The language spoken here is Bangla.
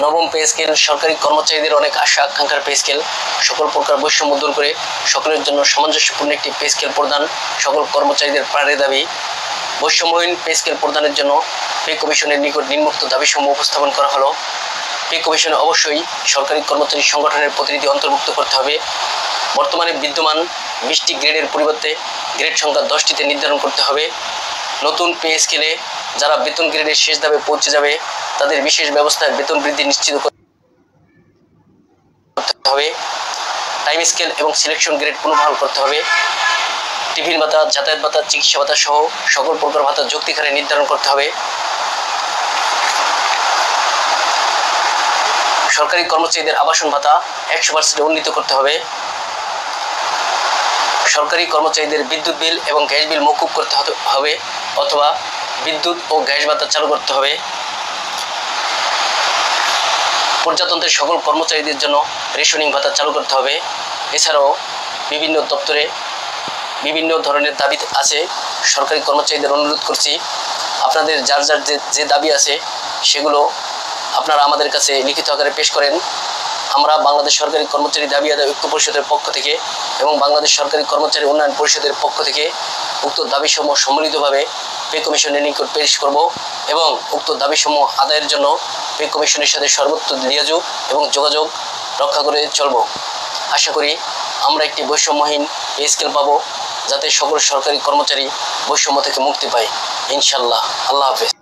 নবম পে স্কেল সরকারি কর্মচারীদের অনেক আশা আকাঙ্ক্ষার পে স্কেল। সকল প্রকার বৈষম্য দূর করে সকলের জন্য সামঞ্জস্যপূর্ণ একটি পে স্কেল প্রদান সকল কর্মচারীদের প্রাণের দাবি। বৈষম্যহীন পে স্কেল প্রদানের জন্য পে কমিশনের নিকট নিম্নোক্ত দাবিসমূহ উপস্থাপন করা হলো। পে কমিশনে অবশ্যই সরকারি কর্মচারী সংগঠনের প্রতিনিধি অন্তর্ভুক্ত করতে হবে। বর্তমানে বিদ্যমান 20টি গ্রেডের পরিবর্তে গ্রেড সংখ্যা 10টিতে নির্ধারণ করতে হবে। নতুন পে স্কেলে যারা বেতন গ্রেডের শেষ ধাপে পৌঁছে যাবে তাদের বিশেষ ব্যবস্থায় বেতন বৃদ্ধি নিশ্চিত করতে হবে। টাইম স্কেল এবং সিলেকশন গ্রেড পুনর্বহাল করতে হবে। টিফিন ভাতা, যাতায়াত ভাতা, চিকিৎসা ভাতা সহ সকল প্রকার ভাতা যৌক্তিক হারে নির্ধারণ করতে হবে। সরকারি কর্মচারীদের আবাসন ভাতা 100% উন্নীত করতে হবে। সরকারি কর্মচারীদের বিদ্যুৎ বিল এবং গ্যাস বিল মওকুফ করতে হবে অথবা বিদ্যুৎ ও গ্যাস ভাতা চালু করতে হবে। প্রজাতন্ত্রের সকল কর্মচারীদের জন্য রেশনিং ভাতা চালু করতে হবে। এছাড়াও বিভিন্ন দপ্তরে বিভিন্ন ধরনের দাবি আছে। সরকারি কর্মচারীদের অনুরোধ করছি, আপনাদের যার যার যে দাবি আছে সেগুলো আপনারা আমাদের কাছে লিখিত আকারে পেশ করেন। আমরা বাংলাদেশ সরকারি কর্মচারী দাবি আদায় ঐক্য পরিষদের পক্ষ থেকে এবং বাংলাদেশ সরকারি কর্মচারী উন্নয়ন পরিষদের পক্ষ থেকে উক্ত দাবিসমূহ সম্মিলিতভাবে পে কমিশনের নিকট পেশ করব এবং উক্ত দাবিসমূহ আদায়ের জন্য পে কমিশনের সাথে সর্বত্র লিয়াজোগ এবং যোগাযোগ রক্ষা করে চলব। আশা করি আমরা একটি বৈষম্যহীন পে স্কেল পাবো, যাতে সকল সরকারি কর্মচারী বৈষম্য থেকে মুক্তি পায় ইনশাল্লাহ। আল্লাহ হাফেজ।